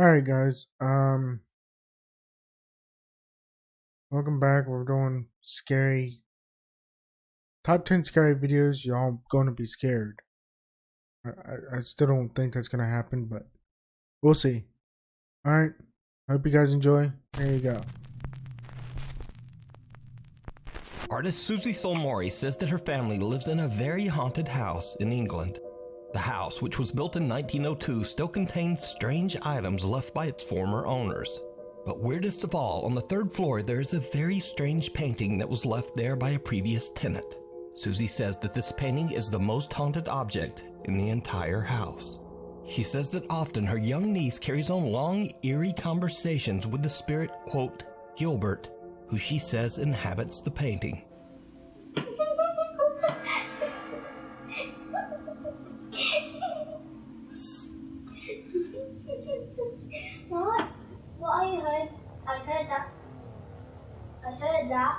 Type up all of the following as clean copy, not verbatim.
Alright guys, welcome back. We're doing scary, top 10 scary videos. Y'all gonna be scared. I still don't think that's gonna happen, but we'll see. Alright, hope you guys enjoy. There you go. Artist Susie Solmori says that her family lives in a very haunted house in England. The house, which was built in 1902, still contains strange items left by its former owners. But weirdest of all, on the third floor there is a very strange painting that was left there by a previous tenant. Susie says that this painting is the most haunted object in the entire house. She says that often her young niece carries on long, eerie conversations with the spirit, quote, Gilbert, who she says inhabits the painting. What I heard? I heard that.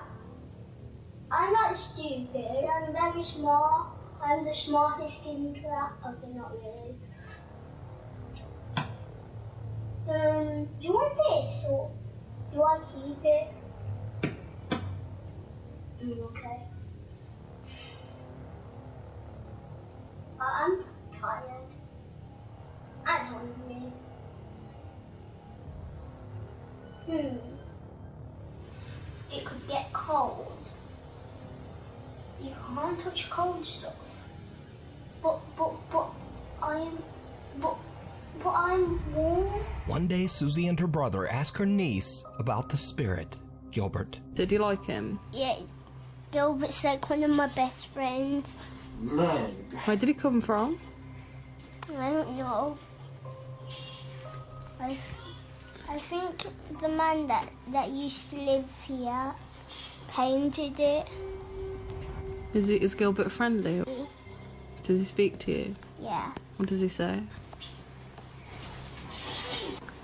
I'm not stupid, I'm very smart. I'm the smartest in class. Okay, not really. Do you want this or do I keep it? Okay. I'm tired and hungry. It could get cold. You can't touch cold stuff. But I'm warm. One day, Susie and her brother ask her niece about the spirit, Gilbert. Did you like him? Yeah, Gilbert's like one of my best friends. Where did he come from? I don't know. I think the man that used to live here painted it. Is Gilbert friendly? Does he speak to you? Yeah, What does he say?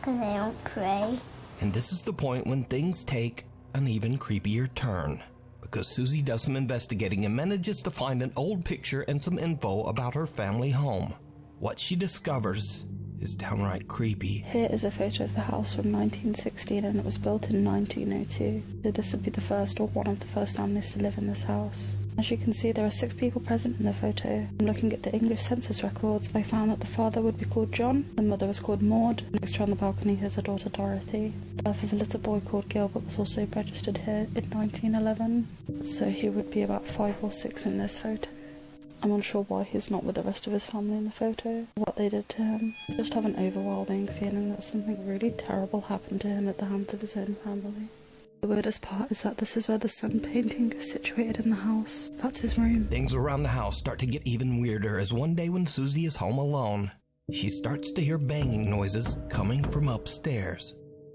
because I don't pray. And this is the point when things take an even creepier turn, because Susie does some investigating and manages to find an old picture and some info about her family home. What she discovers is downright creepy. Here is a photo of the house from 1916, and it was built in 1902. So this would be the first or one of the first families to live in this house. As you can see, there are 6 people present in the photo. Looking at the English census records, I found that the father would be called John, the mother was called Maud, next to her on the balcony is her daughter Dorothy. The birth of a little boy called Gilbert was also registered here in 1911, so he would be about 5 or 6 in this photo. I'm unsure why he's not with the rest of his family in the photo, what they did to him. I just have an overwhelming feeling that something really terrible happened to him at the hands of his own family. The weirdest part is that this is where the sun painting is situated in the house. That's his room. Things around the house start to get even weirder as one day when Susie is home alone, she starts to hear banging noises coming from upstairs.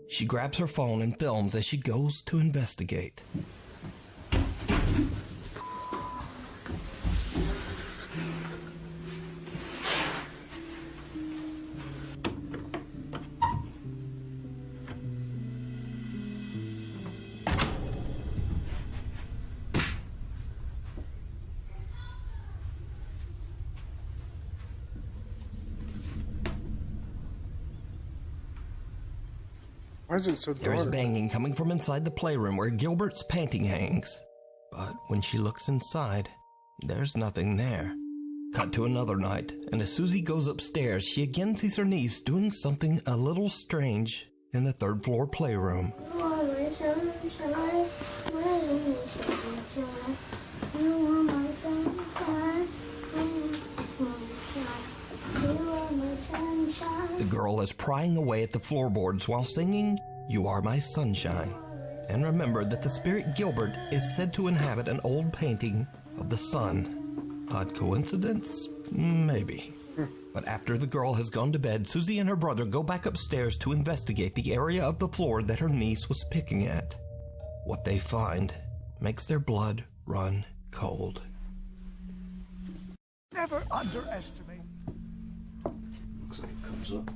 She grabs her phone and films as she goes to investigate. Why is it so dark? There is banging coming from inside the playroom where Gilbert's painting hangs. But when she looks inside, there's nothing there. Cut to another night, and as Susie goes upstairs, she again sees her niece doing something a little strange in the third floor playroom. The girl is prying away at the floorboards while singing, "You Are My Sunshine." And remember that the spirit Gilbert is said to inhabit an old painting of the sun. Odd coincidence? Maybe. But after the girl has gone to bed, Susie and her brother go back upstairs to investigate the area of the floor that her niece was picking at. What they find makes their blood run cold. Never underestimate. Looks like it comes up.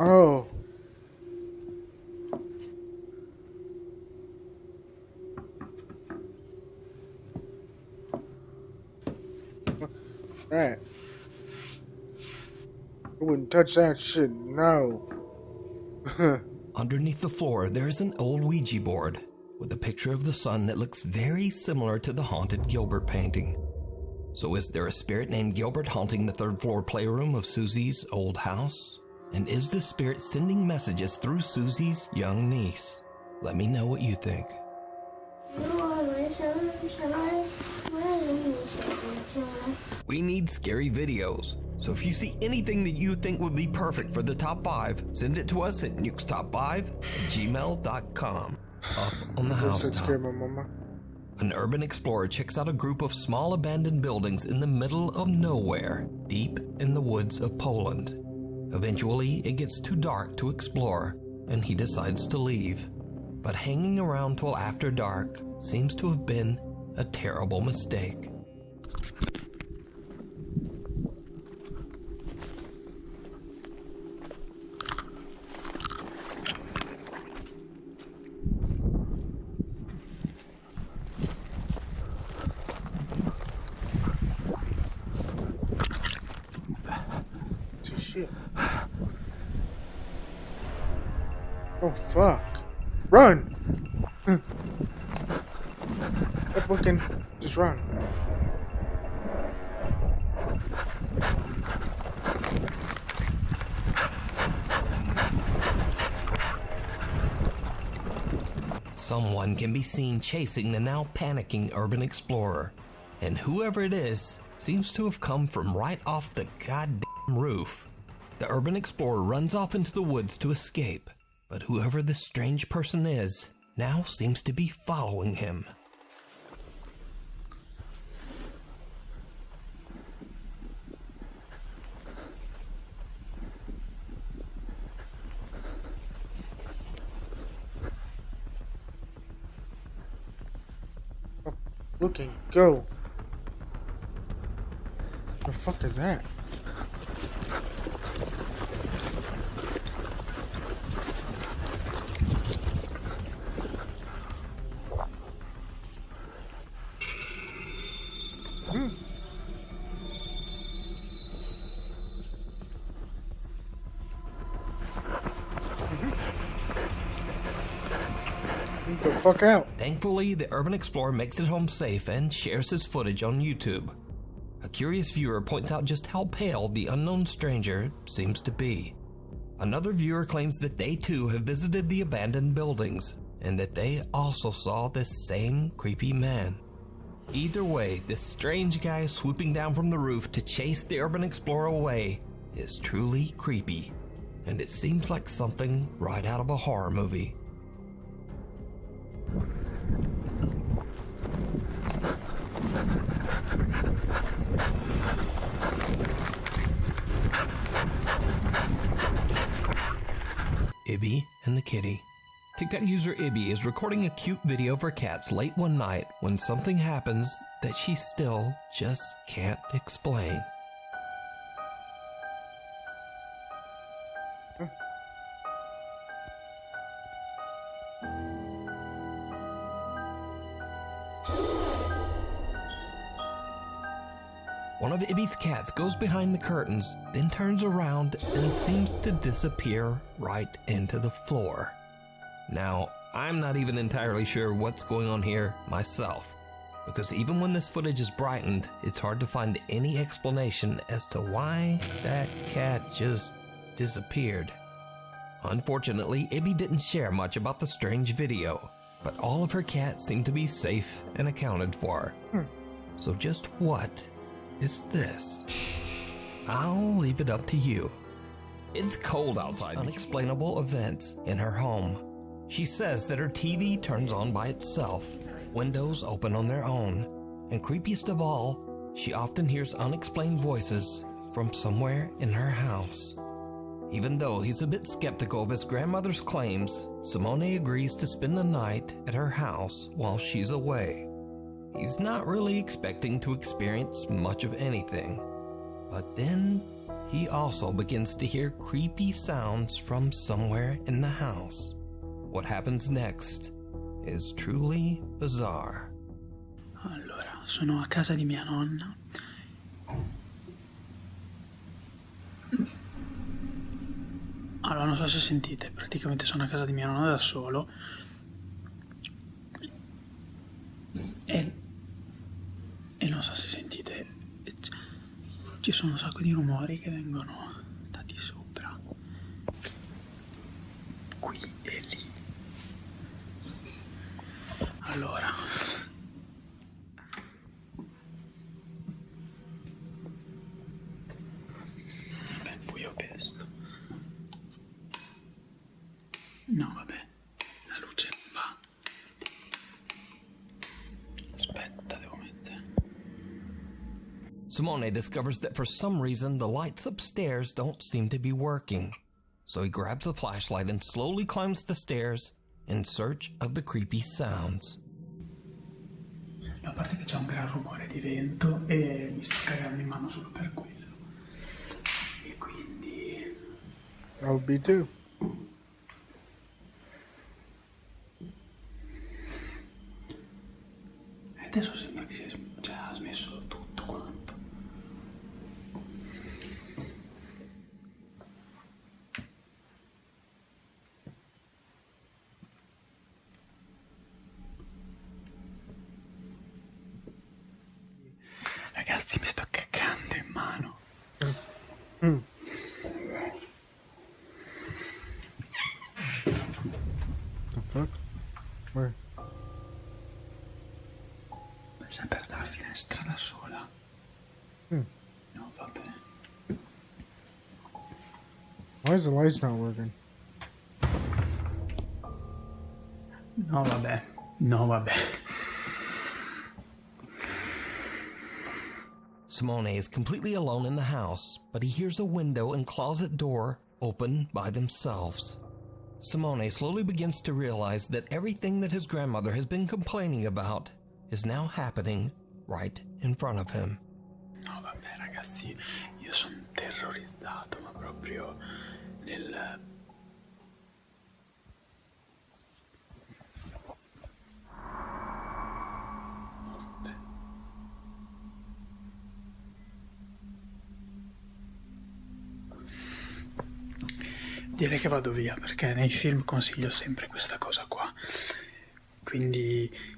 Oh. That. I wouldn't touch that shit, no. Underneath the floor, there is an old Ouija board with a picture of the sun that looks very similar to the haunted Gilbert painting. So is there a spirit named Gilbert haunting the third floor playroom of Susie's old house? And is this spirit sending messages through Susie's young niece? Let me know what you think. We need scary videos, so if you see anything that you think would be perfect for the top 5, send it to us at nukestop5@gmail.com. Up on the housetop, an urban explorer checks out a group of small abandoned buildings in the middle of nowhere, deep in the woods of Poland. Eventually, it gets too dark to explore, and he decides to leave. But hanging around till after dark seems to have been a terrible mistake. Shit. Oh fuck. Run! Stop looking. Just run. Someone can be seen chasing the now panicking urban explorer, and whoever it is seems to have come from right off the goddamn roof. The urban explorer runs off into the woods to escape, but whoever this strange person is now seems to be following him. Looking, go. The fuck is that? Get the fuck out. Thankfully, the urban explorer makes it home safe and shares his footage on YouTube. A curious viewer points out just how pale the unknown stranger seems to be. Another viewer claims that they too have visited the abandoned buildings and that they also saw this same creepy man. Either way, this strange guy swooping down from the roof to chase the urban explorer away is truly creepy, and it seems like something right out of a horror movie. Ibby and the kitty. TikTok user Ibby is recording a cute video of her cats late one night when something happens that she still just can't explain. One of Ibby's cats goes behind the curtains, then turns around and seems to disappear right into the floor. Now, I'm not even entirely sure what's going on here myself, because even when this footage is brightened, it's hard to find any explanation as to why that cat just disappeared. Unfortunately, Ibby didn't share much about the strange video, but all of her cats seem to be safe and accounted for. So just what is this? I'll leave it up to you. It's cold outside. Unexplainable events in her home. She says that her TV turns on by itself, windows open on their own, and creepiest of all, she often hears unexplained voices from somewhere in her house. Even though he's a bit skeptical of his grandmother's claims, Simone agrees to spend the night at her house while she's away. He's not really expecting to experience much of anything, but then he also begins to hear creepy sounds from somewhere in the house. What happens next is truly bizarre. Allora, sono a casa di mia nonna. Allora, non so se sentite, praticamente sono a casa di mia nonna da solo e non so se sentite, ci sono un sacco di rumori che vengono da di sopra, qui e lì. Allora, vabbè, buio pesto. No, vabbè, la luce non va. Aspetta, devo mettere. Simone discovers that for some reason the lights upstairs don't seem to be working. So he grabs a flashlight and slowly climbs the stairs in search of the creepy sounds. A parte che c'è un gran rumore di vento e mi sto cagando in mano solo per quello. E quindi... I would be too. Adesso sembra che ha smesso tutto quanto. Ragazzi, mi sto cagando in mano. The fuck? Where? Si è aperta la finestra da sola. No, vabbè. Why is the lights not working? No, vabbè. No, vabbè. Simone is completely alone in the house, but he hears a window and closet door open by themselves. Simone slowly begins to realize that everything that his grandmother has been complaining about is now happening right in front of him. No, vabbè, ragazzi, io sono terrorizzato, ma proprio nel... Vabbè. Direi che vado via, perché nei film consiglio sempre questa cosa qua. Quindi...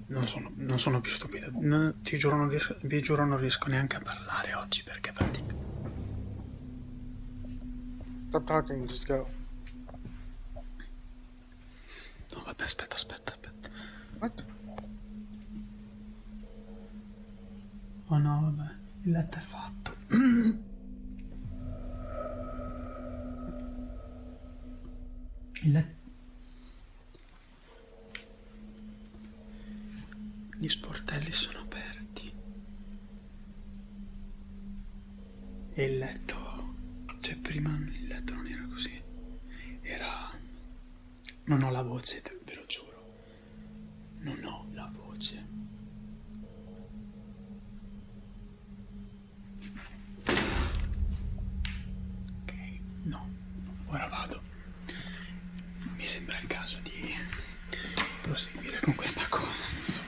non sono più stupido. Ti giuro, vi giuro, non riesco neanche a parlare oggi perché pratico. Stop talking, just go. No, vabbè, aspetta. What? Oh no, vabbè, il letto è fatto. Il letto... Gli sportelli sono aperti. E il letto... Cioè, prima il letto non era così. Era... Non ho la voce, ve lo giuro. Non ho la voce. Ok, no. Ora vado. Mi sembra il caso di proseguire con questa cosa, non so.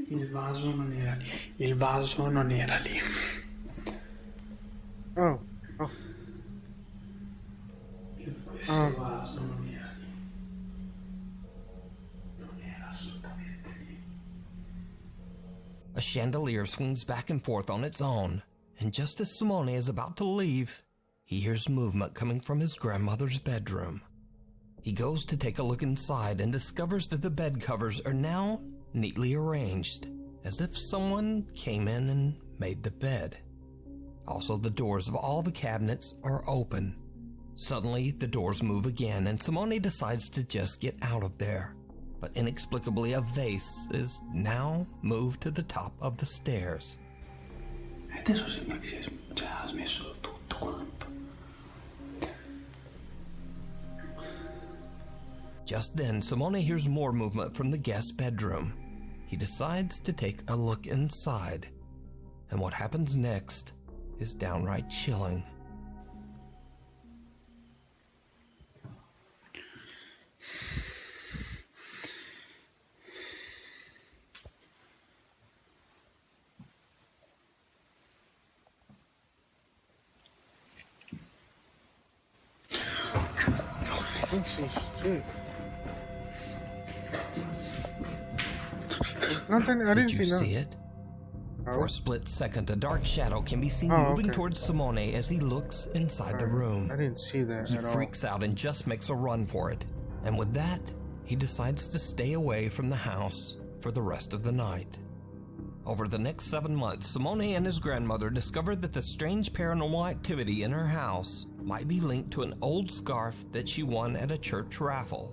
Il vaso non era lì. Il vaso non era lì. Oh. Questo vaso non era lì. Non era assolutamente lì. A chandelier swings back and forth on its own, and just as Simone is about to leave, he hears movement coming from his grandmother's bedroom. He goes to take a look inside and discovers that the bed covers are now neatly arranged, as if someone came in and made the bed. Also, the doors of all the cabinets are open. Suddenly, the doors move again, and Simone decides to just get out of there. But inexplicably, a vase is now moved to the top of the stairs. Adesso sembra che ha smesso tutto quanto. Just then, Simone hears more movement from the guest bedroom. he decides to take a look inside. And what happens next is downright chilling. Shit. Nothing. I didn't Did you see nothing. see it? Oh. For a split second, a dark shadow can be seen moving towards Simone as he looks inside the room. I didn't see that He at all. freaks out and just makes a run for it. And with that, he decides to stay away from the house for the rest of the night. Over the next 7 months, Simone and his grandmother discovered that the strange paranormal activity in her house might be linked to an old scarf that she won at a church raffle.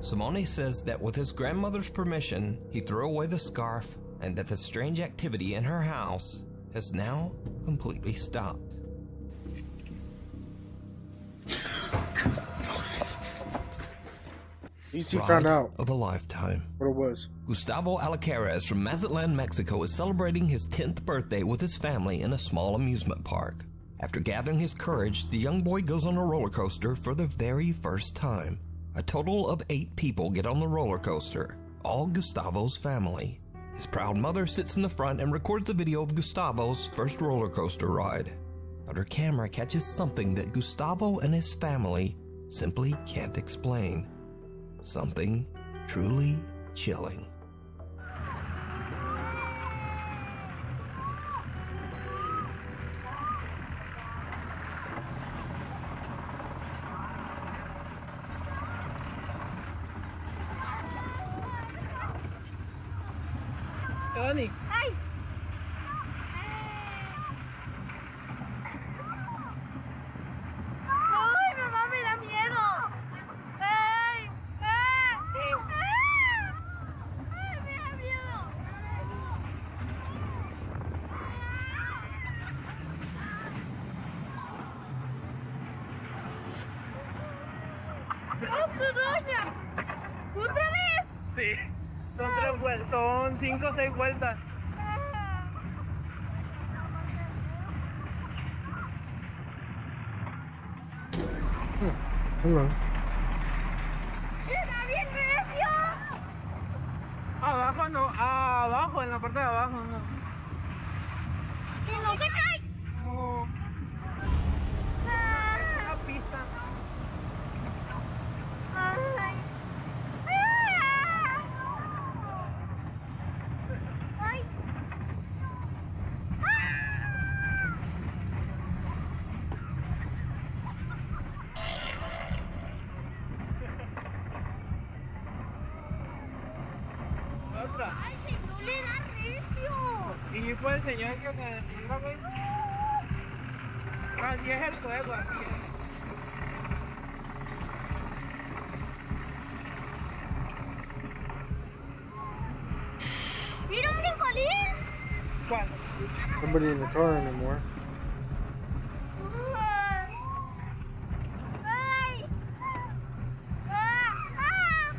Simone says that with his grandmother's permission, he threw away the scarf and that the strange activity in her house has now completely stopped. At least he Ride found out of a lifetime. what it was. Gustavo Alacares from Mazatlan, Mexico is celebrating his 10th birthday with his family in a small amusement park. After gathering his courage, the young boy goes on a roller coaster for the very first time. A total of 8 people get on the roller coaster, all Gustavo's family. His proud mother sits in the front and records a video of Gustavo's first roller coaster ride. But her camera catches something that Gustavo and his family simply can't explain. Something truly chilling. Dani. ¡Ay! ¡Ay, mamá, me da miedo! ¡Ay! ¡Ay! ¡Ay, me da miedo! ¡Oh, tu doña! ¿Otra vez? Sí, son 3 vueltas, son 5 o 6 vueltas. Hello. ¡Está bien recio! Abajo no, abajo, en la parte de abajo no. ¡Que no se cae! No, la pista. ¡Ay! ¡Ay! Otra. ¡Ay, señor, le da recio! Y fue el señor que se detenga, güey. Así es el juego, así es. ¡Mira un brincolín! ¿Cuál? Nobody in the car anymore. ¡Ay! ¡Ah! ¡Ah!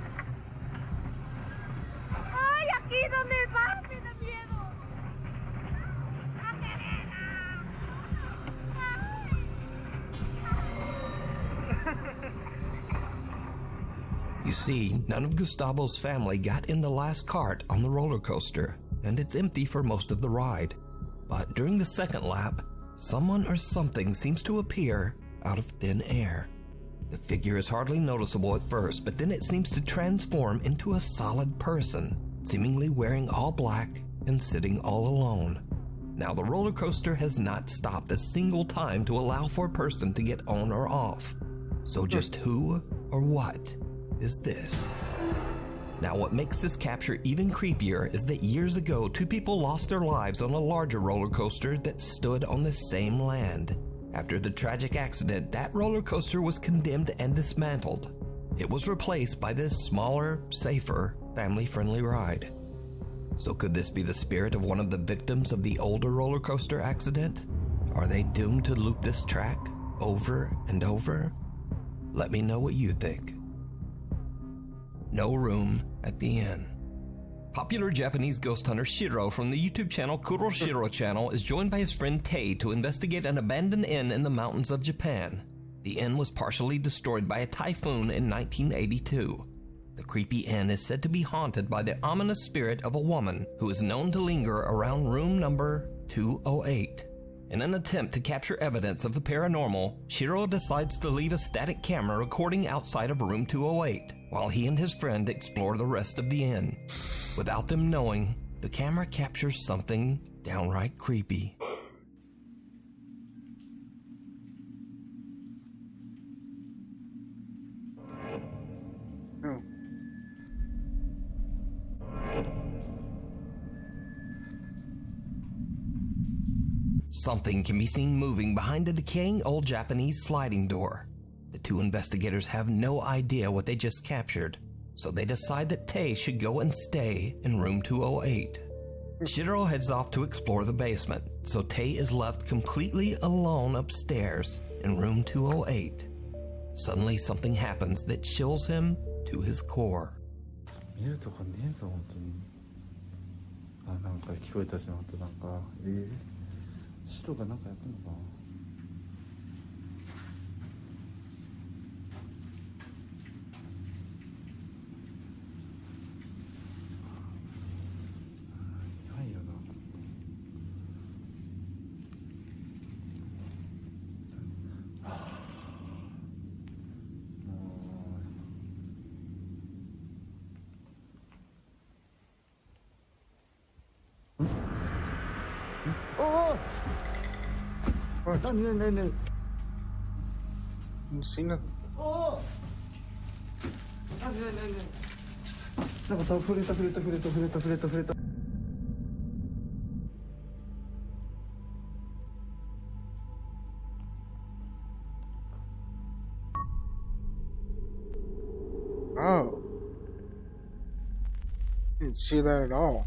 ¡Ay, aquí donde va! ¡Me da miedo! ¡Ah, You see, none of Gustavo's family got in the last cart on the roller coaster, and it's empty for most of the ride. But during the second lap, someone or something seems to appear out of thin air. The figure is hardly noticeable at first, but then it seems to transform into a solid person, seemingly wearing all black and sitting all alone. Now, the roller coaster has not stopped a single time to allow for a person to get on or off. So just who or what is this? Now, what makes this capture even creepier is that years ago, 2 people lost their lives on a larger roller coaster that stood on the same land. After the tragic accident, that roller coaster was condemned and dismantled. It was replaced by this smaller, safer, family-friendly ride. So could this be the spirit of one of the victims of the older roller coaster accident? Are they doomed to loop this track over and over? Let me know what you think. No room at the inn. Popular Japanese ghost hunter Shiro from the YouTube channel Kuro Shiro Channel is joined by his friend Tei to investigate an abandoned inn in the mountains of Japan. The inn was partially destroyed by a typhoon in 1982. The creepy inn is said to be haunted by the ominous spirit of a woman who is known to linger around room number 208. In an attempt to capture evidence of the paranormal, Shiro decides to leave a static camera recording outside of room 208, while he and his friend explore the rest of the inn. Without them knowing, the camera captures something downright creepy. Something can be seen moving behind a decaying old Japanese sliding door. The two investigators have no idea what they just captured, so they decide that Tei should go and stay in room 208. Shiro heads off to explore the basement, so Tei is left completely alone upstairs in room 208. Suddenly something happens that chills him to his core. 見るとかねえぞ本当に。あ、なんか聞こえたじゃん。あとなんか白がなんかやったのかな。ないよな。What? You see nothing? なんかさ、触れた。Oh. Didn't see that at all.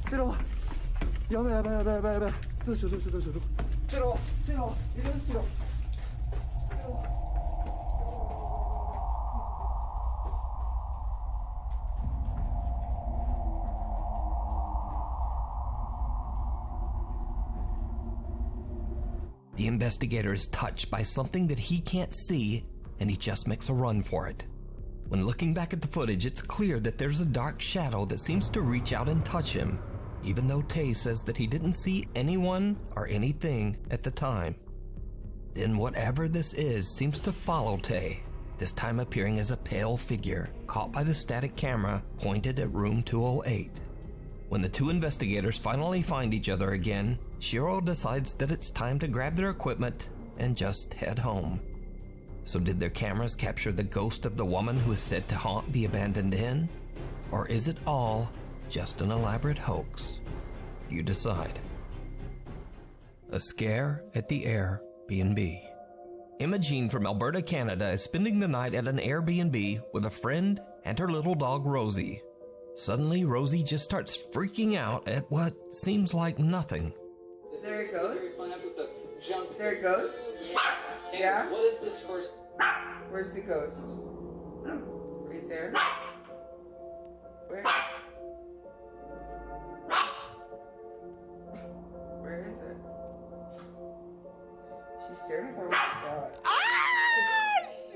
白やばい。どうしよう。白いる白。The investigator is touched by something that he can't see, and he just makes a run for it. When looking back at the footage, it's clear that there's a dark shadow that seems to reach out and touch him, even though Tei says that he didn't see anyone or anything at the time. Then whatever this is seems to follow Tei, this time appearing as a pale figure caught by the static camera pointed at room 208. When the two investigators finally find each other again, Shiro decides that it's time to grab their equipment and just head home. So did their cameras capture the ghost of the woman who is said to haunt the abandoned inn? Or is it all just an elaborate hoax? You decide. A scare at the Airbnb. Imogene from Alberta, Canada is spending the night at an Airbnb with a friend and her little dog Rosie. Suddenly, Rosie just starts freaking out at what seems like nothing. Is there a ghost? Is there a ghost? Yeah? What is this first? Where's the ghost? Right there? Where? Where is it? She's staring at her with the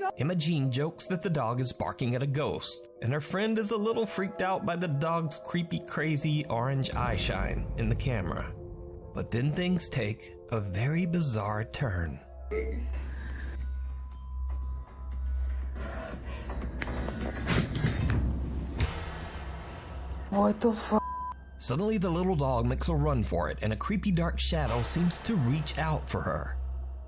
dog. Imogene jokes that the dog is barking at a ghost, and her friend is a little freaked out by the dog's creepy, crazy orange eye shine in the camera. But then things take a very bizarre turn. What the fuck? Suddenly the little dog makes a run for it, and a creepy dark shadow seems to reach out for her.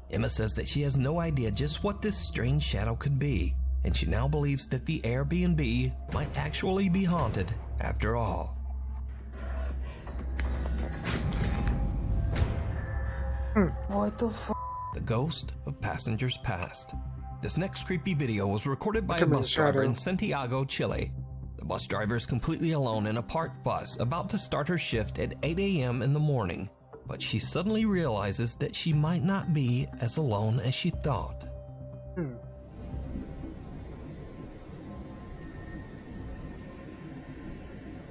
Emma says that she has no idea just what this strange shadow could be, and she now believes that the Airbnb might actually be haunted after all. What the fuck? The Ghost of Passengers Past. This next creepy video was recorded by a Look at the bus driver shadow. in Santiago, Chile. The bus driver is completely alone in a parked bus about to start her shift at 8 a.m. in the morning, but she suddenly realizes that she might not be as alone as she thought.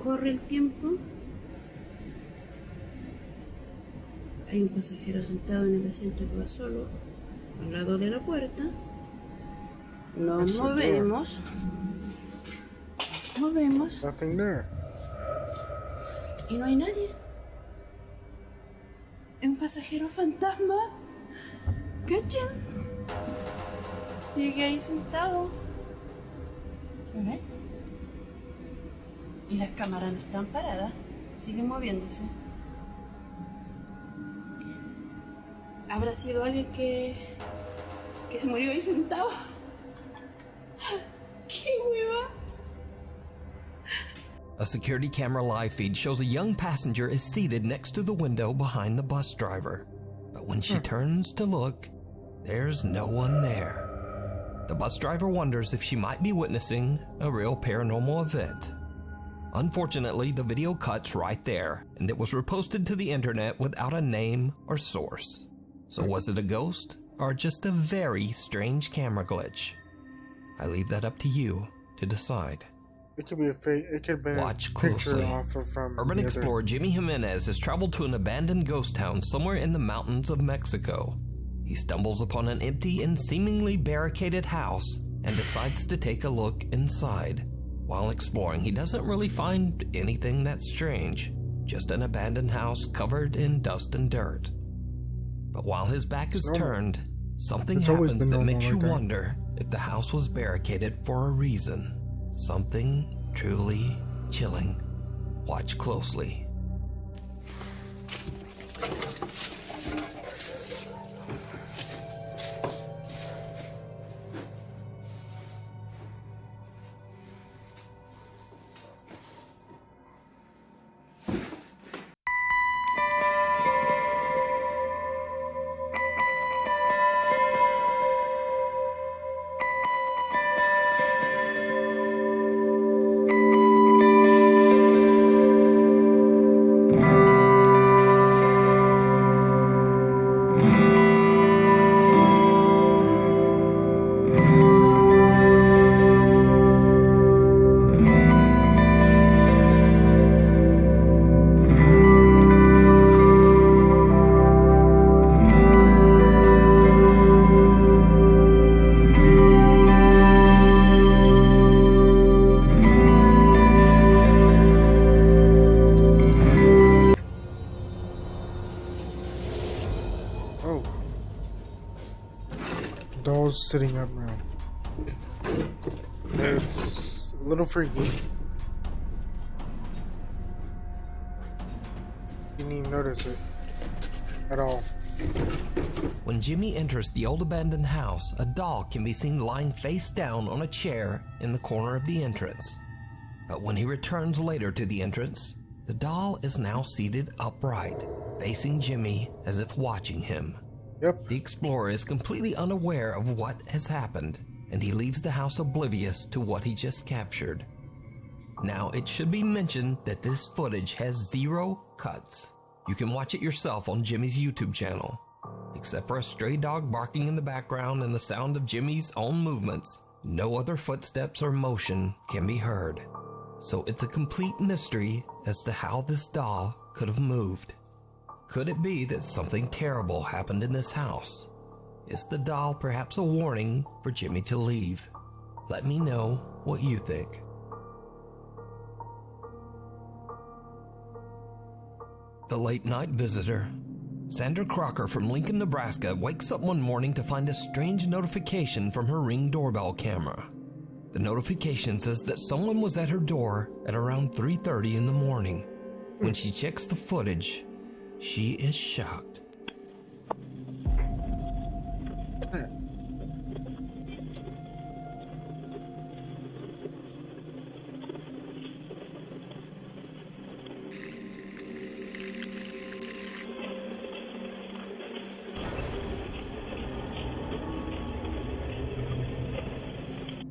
corre el tiempo, hay un pasajero sentado en el asiento que va solo, al lado de la puerta. Nos movemos. Nothing there. Y no hay nadie. Es un pasajero fantasma. ¿Cachan? Sigue ahí sentado. ¿Ven? Y las cámaras no están paradas. Siguen moviéndose. ¿Habrá sido alguien que se murió ahí sentado? ¡Qué hueva! A security camera live feed shows a young passenger is seated next to the window behind the bus driver. But when she turns to look, there's no one there. The bus driver wonders if she might be witnessing a real paranormal event. Unfortunately, the video cuts right there, and it was reposted to the internet without a name or source. So was it a ghost, or just a very strange camera glitch? I leave that up to you to decide. It could be a fake. It could have been Watch a picture closely. off of from Urban the explorer Jimmy Jimenez has traveled to an abandoned ghost town somewhere in the mountains of Mexico. He stumbles upon an empty and seemingly barricaded house and decides to take a look inside. While exploring, he doesn't really find anything that strange, just an abandoned house covered in dust and dirt. But while his back is turned, something happens that makes you wonder if the house was barricaded for a reason. Something truly chilling. Watch closely. Doll's sitting up now. It's a little freaky. You didn't even notice it at all. When Jimmy enters the old abandoned house, a doll can be seen lying face down on a chair in the corner of the entrance. But when he returns later to the entrance, the doll is now seated upright, facing Jimmy as if watching him. Yep. The explorer is completely unaware of what has happened, and he leaves the house oblivious to what he just captured. Now, it should be mentioned that this footage has 0 cuts. You can watch it yourself on Jimmy's YouTube channel. Except for a stray dog barking in the background and the sound of Jimmy's own movements, no other footsteps or motion can be heard. So it's a complete mystery as to how this doll could have moved. Could it be that something terrible happened in this house? Is the doll perhaps a warning for Jimmy to leave? Let me know what you think. The late night visitor. Sandra Crocker from Lincoln, Nebraska wakes up one morning to find a strange notification from her Ring doorbell camera. The notification says that someone was at her door at around 3:30 in the morning. When she checks the footage, she is shocked.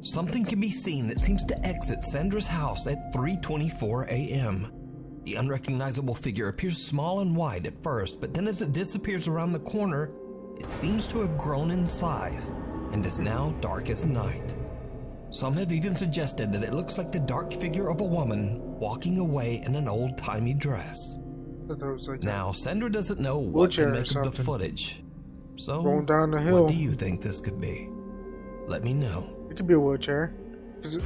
Something can be seen that seems to exit Sandra's house at 3:24 a.m. The unrecognizable figure appears small and wide at first, but then as it disappears around the corner, it seems to have grown in size and is now dark as night. Some have even suggested that it looks like the dark figure of a woman walking away in an old-timey dress. Thought that was like Now, Sandra doesn't know what to wheelchair or make of the something. footage. So, Going down the hill. what do you think this could be? Let me know. It could be a wheelchair. 'Cause it-